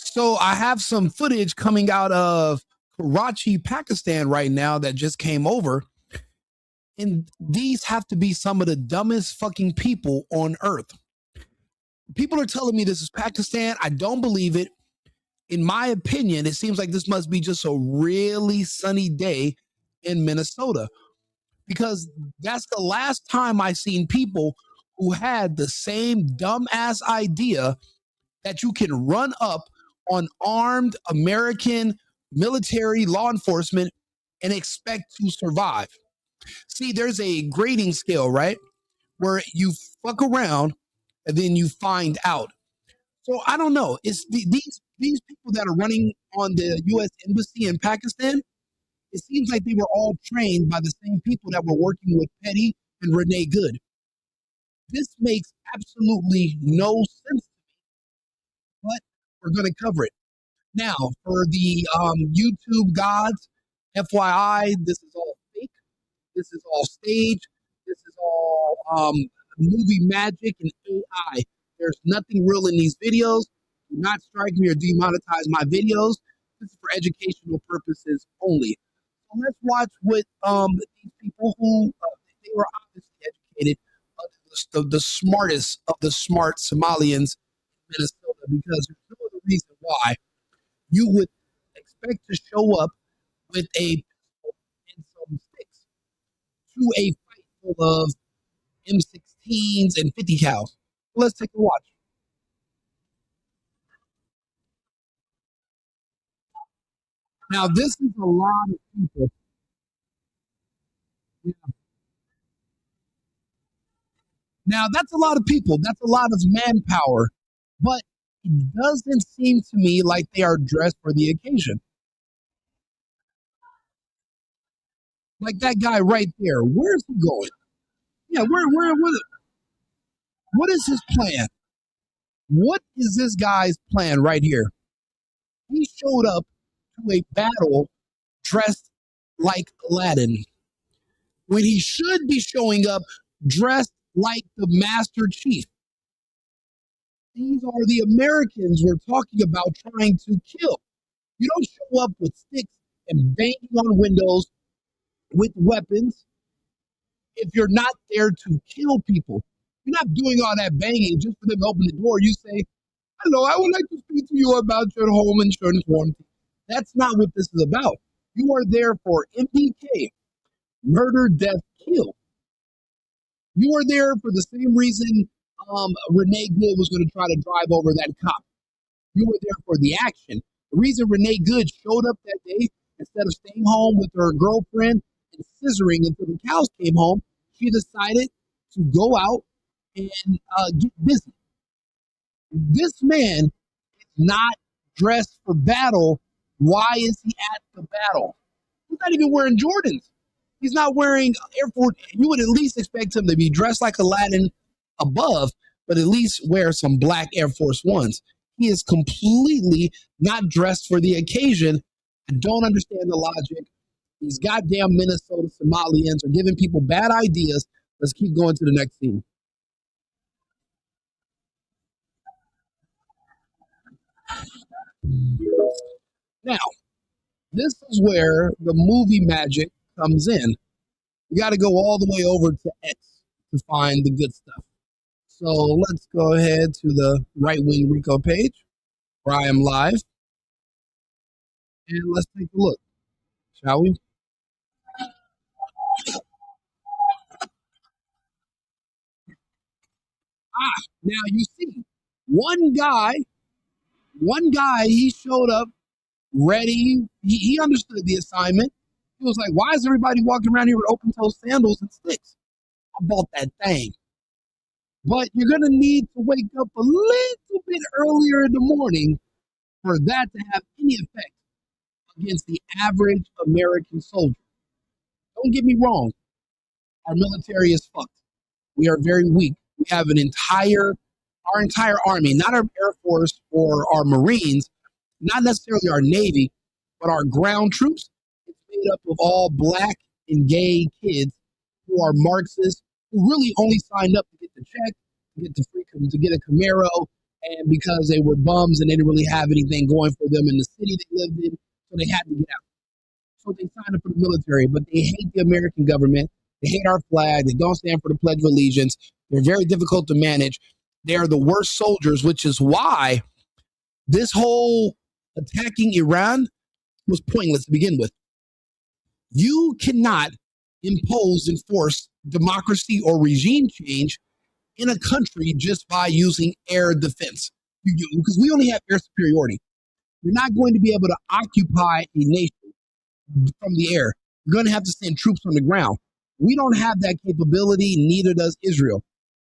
So I have some footage coming out of Karachi, Pakistan right now that just came over. And these have to be some of the dumbest fucking people on earth. People are telling me this is Pakistan. I don't believe it. In my opinion, it seems like this must be just a really sunny day in Minnesota, because that's the last time I seen people who had the same dumbass idea that you can run up on armed American military law enforcement and expect to survive. See, there's a grading scale, right? Where you fuck around and then you find out. So I don't know. It's these people that are running on the U.S. embassy in Pakistan. It seems like they were all trained by the same people that were working with Petty and Renee Good. This makes absolutely no sense, but we're going to cover it. Now, for the YouTube gods, FYI, this is all fake. This is all stage. This is all movie magic and AI. There's nothing real in these videos. Do not strike me or demonetize my videos. This is for educational purposes only. So let's watch what these people who they were obviously educated, the smartest of the smart Somalians in Minnesota, because there's no other reason why you would expect to show up with a pistol and some sticks to a fight full of M16s and 50 cows. Let's take a watch. Now, this is a lot of people. Yeah. Now, that's a lot of people. That's a lot of manpower. But it doesn't seem to me like they are dressed for the occasion. Like that guy right there. Where's he going? Yeah, what is his plan? What is this guy's plan right here? He showed up to a battle dressed like Aladdin when he should be showing up dressed like the Master Chief. These are the Americans we're talking about trying to kill. You don't show up with sticks and banging on windows with weapons if you're not there to kill people. You're not doing all that banging just for them to open the door. You say, "Hello, I would like to speak to you about your home insurance warranty." That's not what this is about. You are there for MPK, murder, death, kill. You are there for the same reason Renee Good was going to try to drive over that cop. You were there for the action. The reason Renee Good showed up that day, instead of staying home with her girlfriend and scissoring until the cows came home, she decided to go out and get busy. This man is not dressed for battle. Why is he at the battle? He's not even wearing Jordans. He's not wearing Air Force. You would at least expect him to be dressed like Aladdin above, but at least wear some black Air Force Ones. He is completely not dressed for the occasion. I don't understand the logic. These goddamn Minnesota Somalians are giving people bad ideas. Let's keep going to the next scene. Now, this is where the movie magic comes in. You got to go all the way over to X to find the good stuff. So let's go ahead to the Right Wing Rico page where I am live. And let's take a look, shall we? Now you see, one guy, he showed up ready. He understood the assignment. He was like, why is everybody walking around here with open toe sandals and sticks? I bought that thing. But you're going to need to wake up a little bit earlier in the morning for that to have any effect against the average American soldier. Don't get me wrong. Our military is fucked. We are very weak. We have our entire army, not our Air Force or our Marines, not necessarily our Navy, but our ground troops. It's made up of all black and gay kids who are Marxists, who really only signed up to get the check, to get the free, to get a Camaro, and because they were bums and they didn't really have anything going for them in the city they lived in, so they had to get out. So they signed up for the military, but they hate the American government. They hate our flag. They don't stand for the Pledge of Allegiance. They're very difficult to manage. They are the worst soldiers, which is why this whole attacking Iran was pointless to begin with. You cannot impose and force democracy or regime change in a country just by using air defense. Because we only have air superiority. You're not going to be able to occupy a nation from the air. You're going to have to send troops on the ground. We don't have that capability, neither does Israel.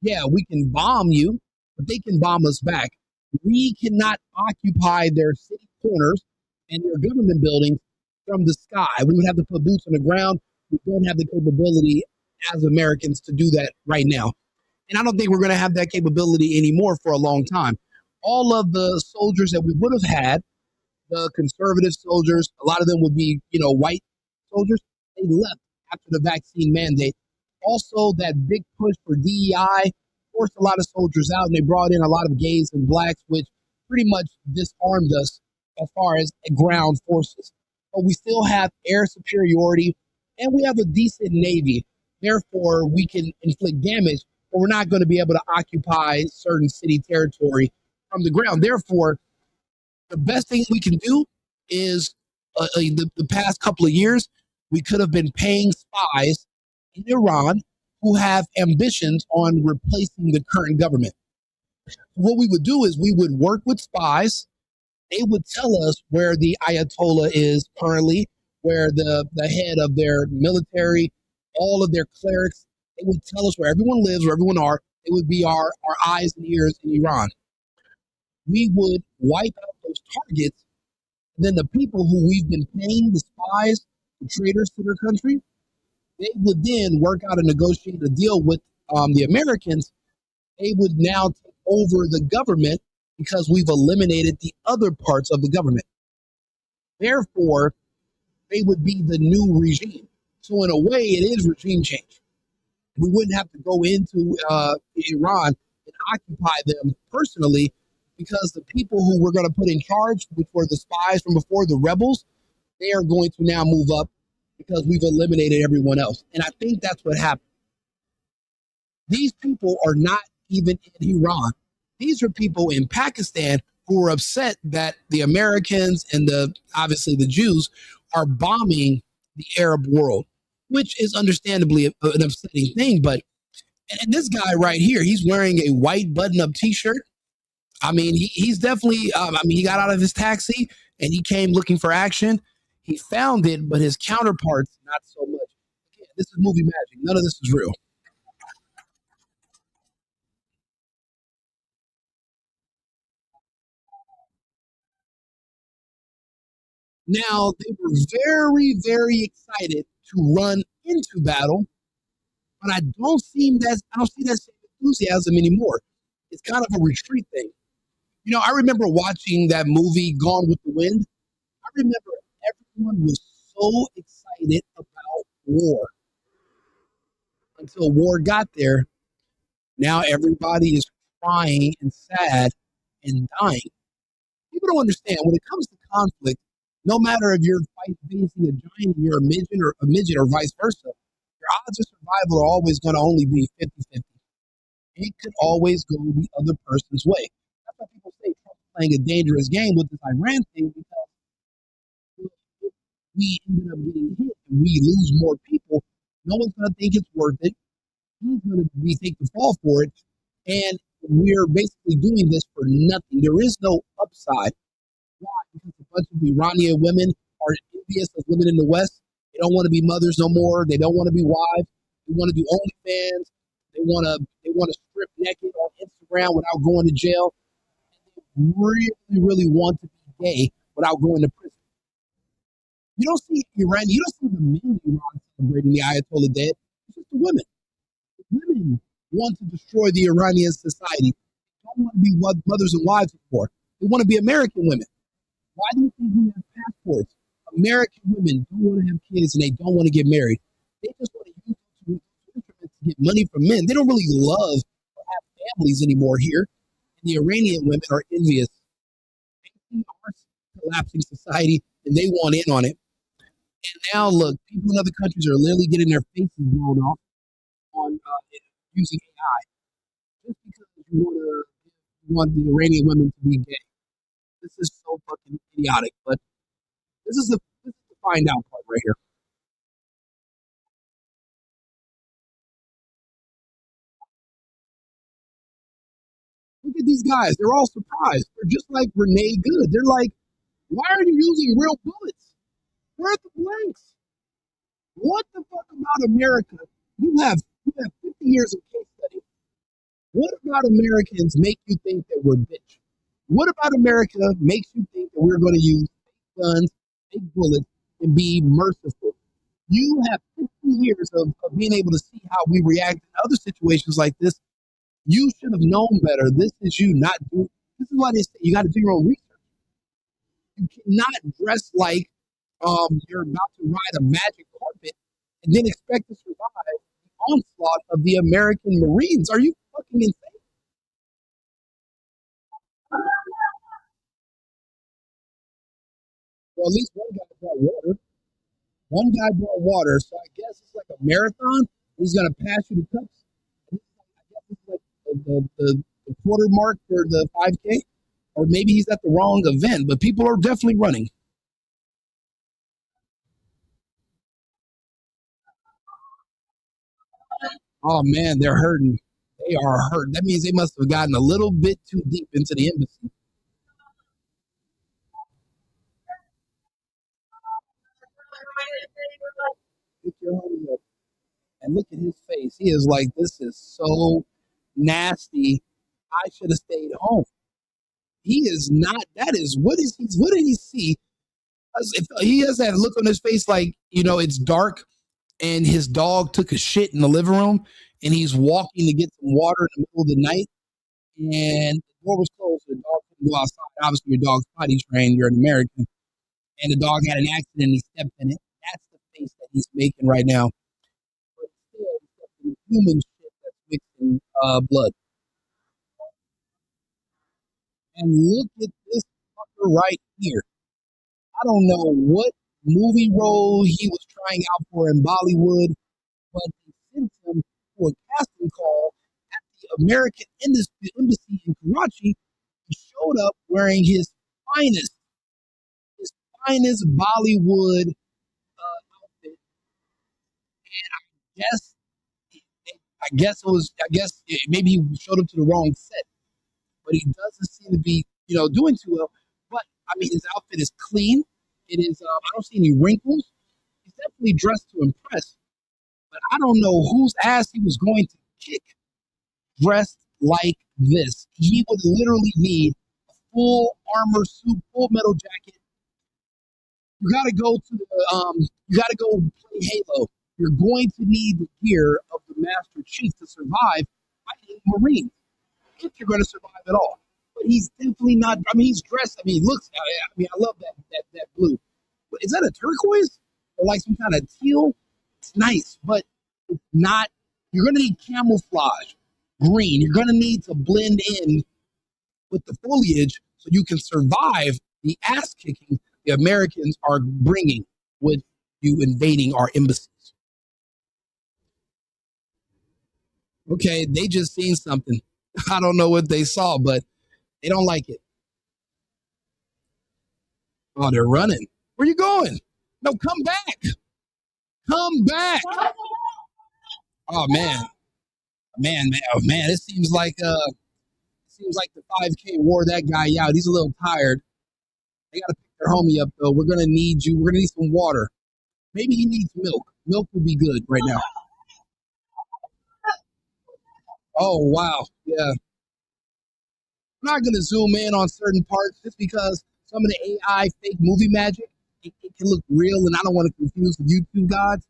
Yeah, we can bomb you, but they can bomb us back. We cannot occupy their city corners and their government buildings from the sky. We would have to put boots on the ground. We don't have the capability as Americans to do that right now. And I don't think we're going to have that capability anymore for a long time. All of the soldiers that we would have had, the conservative soldiers, a lot of them would be, white soldiers. They left after the vaccine mandate. Also, that big push for DEI forced a lot of soldiers out, and they brought in a lot of gays and blacks, which pretty much disarmed us as far as ground forces. But we still have air superiority, and we have a decent Navy. Therefore, we can inflict damage, but we're not going to be able to occupy certain city territory from the ground. Therefore, the best thing we can do is the past couple of years, we could have been paying spies in Iran who have ambitions on replacing the current government. What we would do is we would work with spies. They would tell us where the Ayatollah is currently, where the head of their military, all of their clerics, they would tell us where everyone lives, where everyone are. It would be our eyes and ears in Iran. We would wipe out those targets. Then the people who we've been paying, the spies, the traitors to their country, they would then work out and negotiate a deal with the Americans. They would now take over the government because we've eliminated the other parts of the government. Therefore, they would be the new regime. So in a way, it is regime change. We wouldn't have to go into Iran and occupy them personally, because the people who we're going to put in charge, which were the spies from before, the rebels, they are going to now move up because we've eliminated everyone else. And I think that's what happened. These people are not even in Iran. These are people in Pakistan who are upset that the Americans and obviously the Jews are bombing the Arab world, which is understandably an upsetting thing. But and this guy right here, he's wearing a white button-up T-shirt. I mean, he's definitely, he got out of his taxi and he came looking for action. He found it, but his counterparts, not so much. Again, this is movie magic. None of this is real. Now, they were very, very excited to run into battle, but I don't see that same enthusiasm anymore. It's kind of a retreat thing. I remember watching that movie Gone with the Wind. I remember everyone was so excited about war until war got there. Now everybody is crying and sad and dying. People don't understand when it comes to conflict, no matter if you're facing a giant and you're a midget or vice versa, your odds of survival are always going to only be 50-50. It could always go the other person's way. That's why people say Trump's playing a dangerous game with this Iran thing, because if we ended up getting hit and we lose more people, no one's going to think it's worth it. He's going to take the fall for it. And we're basically doing this for nothing. There is no upside. Why? Because a bunch of Iranian women are envious of women in the West. They don't want to be mothers no more. They don't want to be wives. They want to do OnlyFans. They want to strip naked on Instagram without going to jail. They really, really want to be gay without going to prison. You don't see Iran. You don't see the men in Iran celebrating the Ayatollah dead. It's just the women. Women want to destroy the Iranian society. They don't want to be what mothers and wives for. They want to be American women. Why do you think we have passports? American women don't want to have kids and they don't want to get married. They just want to use those instruments to get money from men. They don't really love or have families anymore here. And the Iranian women are envious. They see our collapsing society and they want in on it. And now, look, people in other countries are literally getting their faces blown off on using AI just because you want the Iranian women to be gay. This is so fucking idiotic. But this is the find out part right here. Look at these guys. They're all surprised. They're just like Renee Good. They're like, why are you using real bullets? Where are the blanks? What the fuck about America? You have 50 years of case study. What about Americans make you think that we're bitch? What about America makes you think that we're going to use fake guns, fake bullets, and be merciful? You have 50 years of being able to see how we react in other situations like this. You should have known better. This is you not doing. This is why they say you got to do your own research. You cannot dress like you're about to ride a magic carpet and then expect to survive the onslaught of the American Marines. Are you fucking insane? Well, at least one guy brought water. One guy brought water, so I guess it's like a marathon. He's gonna pass you the cups. I guess it's like the quarter mark for the 5K, or maybe he's at the wrong event. But people are definitely running. Oh man, they're hurting. They are hurt. That means they must have gotten a little bit too deep into the embassy. Pick your homie up and look at his face. He is like, this is so nasty. I should have stayed home. He is not. That is what is he? What did he see? If he has that look on his face, like it's dark, and his dog took a shit in the living room, and he's walking to get some water in the middle of the night, and the door was closed, so the dog couldn't go outside. Obviously, your dog's potty trained. You're an American, and the dog had an accident. And he stepped in it. That's the face that he's making right now. But still, human shit that's mixed in blood. And look at this fucker right here. I don't know what movie role he was trying out for in Bollywood, but they sent him for a casting call at the American Embassy in Karachi. He showed up wearing finest, his finest Bollywood outfit. Yes, I guess maybe he showed up to the wrong set, but he doesn't seem to be, doing too well. But I mean, his outfit is clean. It is. I don't see any wrinkles. He's definitely dressed to impress. But I don't know whose ass he was going to kick dressed like this. He would literally need a full armor suit, full metal jacket. You got to go to you got to go play Halo. You're going to need the gear of the Master Chief to survive fighting Marines, if you're going to survive at all. But he's definitely not. I mean, he's dressed. I mean, he looks. I mean, I love that blue. But is that a turquoise or like some kind of teal? It's nice, but it's not. You're going to need camouflage, green. You're going to need to blend in with the foliage so you can survive the ass kicking the Americans are bringing with you invading our embassies. Okay, they just seen something. I don't know what they saw, but they don't like it. Oh, they're running. Where you going? No, come back. Come back. Oh man. Oh man. It seems like the 5K wore that guy out. He's a little tired. They gotta pick their homie up though. We're gonna need you. We're gonna need some water. Maybe he needs milk. Milk would be good right now. Oh wow. Yeah. I'm not gonna zoom in on certain parts just because some of the AI fake movie magic it can look real, and I don't want to confuse the YouTube gods.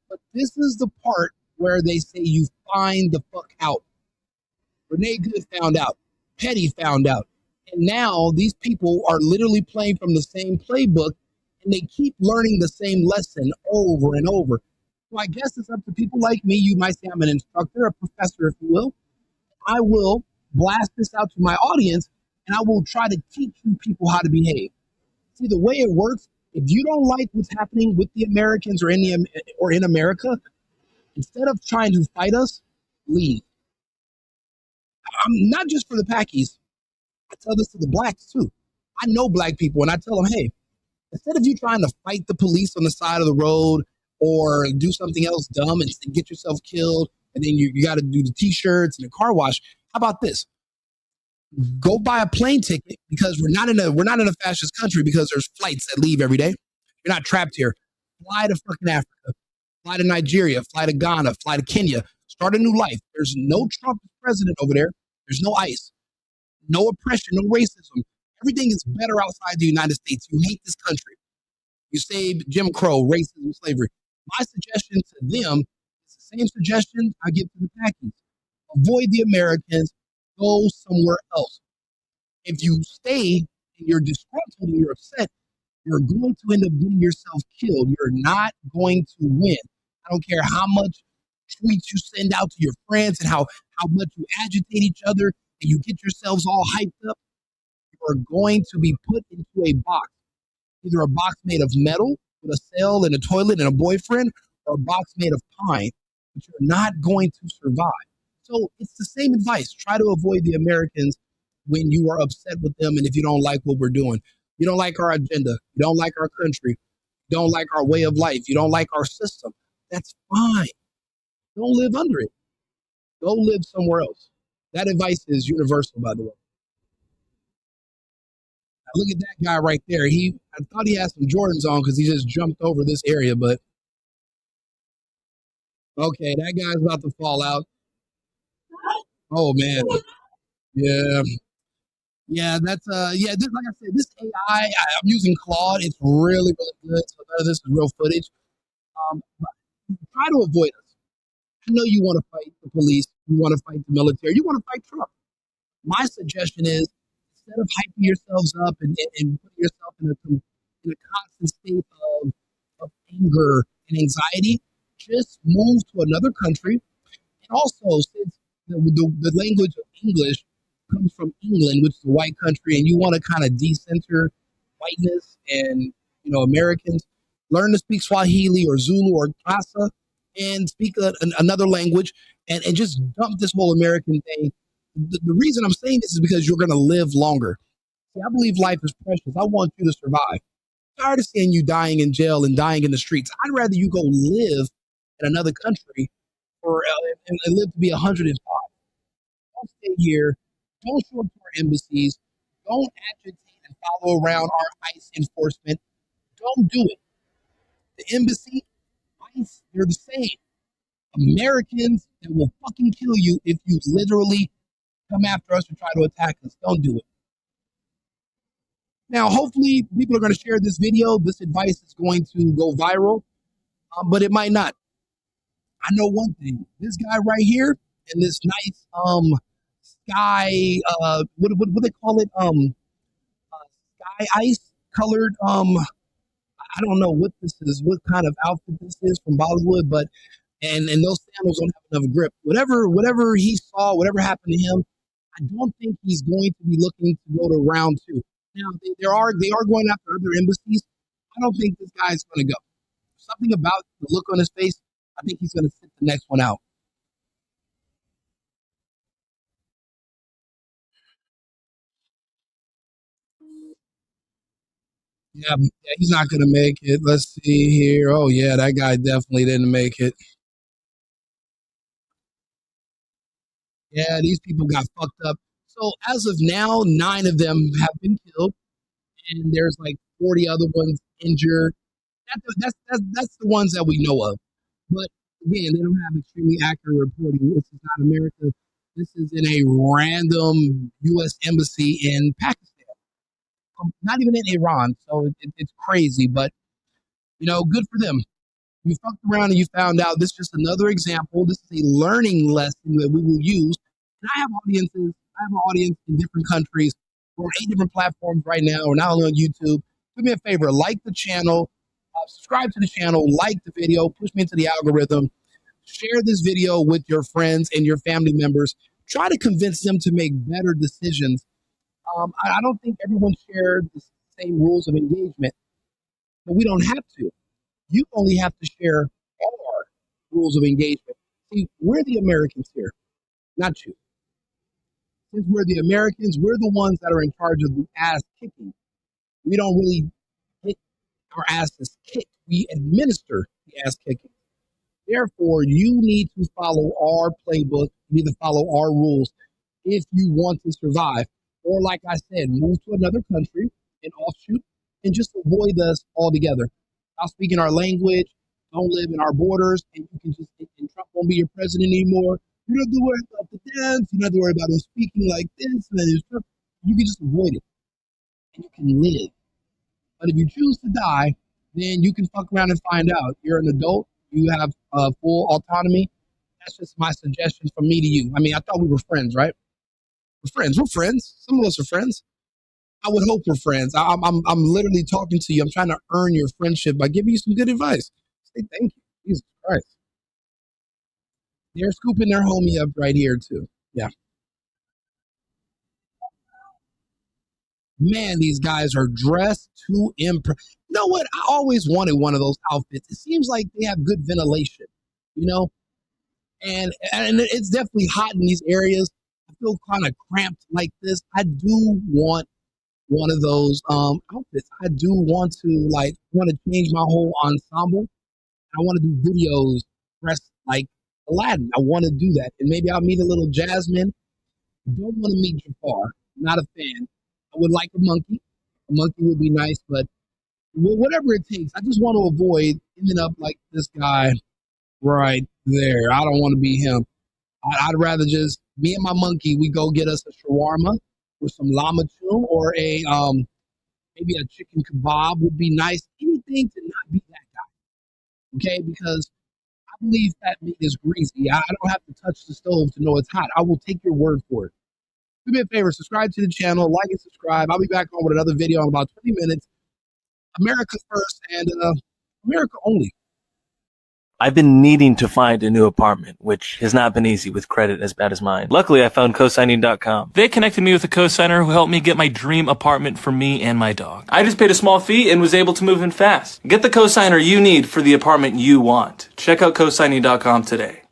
But this is the part where they say you find the fuck out. Renee Good found out. Petty found out. And now these people are literally playing from the same playbook and they keep learning the same lesson over and over. So I guess it's up to people like me. You might say I'm an instructor, a professor, if you will. I will blast this out to my audience, and I will try to teach you people how to behave. See, the way it works, if you don't like what's happening with the Americans or in America, instead of trying to fight us, leave. I'm not just for the Packies. I tell this to the blacks too. I know black people, and I tell them, hey, instead of you trying to fight the police on the side of the road or do something else dumb and get yourself killed, and then you got to do the t-shirts and the car wash. How about this? Go buy a plane ticket, because we're not in a fascist country, because there's flights that leave every day. You're not trapped here. Fly to fucking Africa, fly to Nigeria, fly to Ghana, fly to Kenya, start a new life. There's no Trump president over there. There's no ICE, no oppression, no racism. Everything is better outside the United States. You hate this country. You say Jim Crow, racism, slavery. My suggestion to them is the same suggestion I give to the Packies. Avoid the Americans. Go somewhere else. If you stay and you're disgruntled and you're upset, you're going to end up getting yourself killed. You're not going to win. I don't care how much tweets you send out to your friends and how much you agitate each other and you get yourselves all hyped up. You're going to be put into a box. Either a box made of metal with a cell and a toilet and a boyfriend, or a box made of pine, but you're not going to survive. So it's the same advice. Try to avoid the Americans when you are upset with them and if you don't like what we're doing. You don't like our agenda. You don't like our country. You don't like our way of life. You don't like our system. That's fine. Don't live under it. Go live somewhere else. That advice is universal, by the way. Now look at that guy right there. I thought he had some Jordans on because he just jumped over this area, but okay, that guy's about to fall out. Oh man. Yeah. Yeah, that's this, like I said, this AI, I'm using Claude. It's really, really good. So none of this is real footage. But try to avoid us. I know you want to fight the police, you want to fight the military, you want to fight Trump. My suggestion is, instead of hyping yourselves up and putting yourself in a constant state of anger and anxiety, just move to another country. And also, since the language of English comes from England, which is a white country, and you want to kind of decenter whiteness and Americans, learn to speak Swahili or Zulu or Xhosa and speak another language, and just dump this whole American thing. The reason I'm saying this is because you're going to live longer. See, I believe life is precious. I want you to survive. I'm tired of seeing you dying in jail and dying in the streets. I'd rather you go live in another country and live to be 105. Don't stay here. Don't show up to our embassies. Don't agitate and follow around our ICE enforcement. Don't do it. The embassy, ICE, they're the same. Americans that will fucking kill you if you literally come after us or try to attack us. Don't do it. Now, hopefully, people are going to share this video. This advice is going to go viral, but it might not. I know one thing. This guy right here in this nice sky, what do they call it? Sky ice colored. I don't know what this is, what kind of outfit this is from Bollywood, but and those sandals don't have enough grip. Whatever he saw, whatever happened to him, I don't think he's going to be looking to go to round two. Now they are going after other embassies. I don't think this guy's going to go. Something about the look on his face. I think he's going to sit the next one out. Yeah, he's not going to make it. Let's see here. Oh yeah, that guy definitely didn't make it. Yeah, these people got fucked up. So as of now, 9 of them have been killed, and there's like 40 other ones injured. That's the ones that we know of. But again, they don't have extremely accurate reporting. This is not America. This is in a random U.S. embassy in Pakistan, not even in Iran. So it's crazy, but good for them. You fucked around and you found out. This is just another example. This is a learning lesson that we will use. And I have audiences. I have an audience in different countries. We're on 8 different platforms right now. We're not only on YouTube. Do me a favor, like the channel, subscribe to the channel, like the video, push me into the algorithm, share this video with your friends and your family members. Try to convince them to make better decisions. I don't think everyone shares the same rules of engagement, but we don't have to. You only have to share our rules of engagement. See, we're the Americans here, not you. Since we're the Americans, we're the ones that are in charge of the ass kicking. We don't really get our asses kicked. We administer the ass kicking. Therefore, you need to follow our playbook. You need to follow our rules if you want to survive. Or, like I said, move to another country and offshoot and just avoid us altogether. Stop speaking our language, don't live in our borders, and you can just, and Trump won't be your president anymore. You don't have to worry about the dance. You don't have to worry about him speaking like this. And then you can just avoid it and you can live. But if you choose to die, then you can fuck around and find out. You're an adult. You have full autonomy. That's just my suggestion from me to you. I mean, I thought we were friends, right? We're friends. We're friends. Some of us are friends. I would hope we're friends. I'm literally talking to you. I'm trying to earn your friendship by giving you some good advice. Say thank you. Jesus Christ. They're scooping their homie up right here too. Yeah. Man, these guys are dressed to impress. You know what? I always wanted one of those outfits. It seems like they have good ventilation, you know, and it's definitely hot in these areas. I feel kind of cramped like this. I do want one of those outfits. I do want to change my whole ensemble. I want to do videos dressed like Aladdin. I want to do that, and maybe I'll meet a little Jasmine. I don't want to meet Jafar. Not a fan. I would like a monkey. A monkey would be nice, but whatever it takes. I just want to avoid ending up like this guy right there. I don't want to be him. I'd rather just me and my monkey. We go get us a shawarma or some llama tune or a maybe a chicken kebab would be nice. Anything to not be that guy, okay? Because I believe that meat is greasy. I don't have to touch the stove to know it's hot. I will take your word for it. Do me a favor, subscribe to the channel, like and subscribe. I'll be back on with another video in about 20 minutes. America first and America only. I've been needing to find a new apartment, which has not been easy with credit as bad as mine. Luckily, I found cosigning.com. They connected me with a cosigner who helped me get my dream apartment for me and my dog. I just paid a small fee and was able to move in fast. Get the cosigner you need for the apartment you want. Check out cosigning.com today.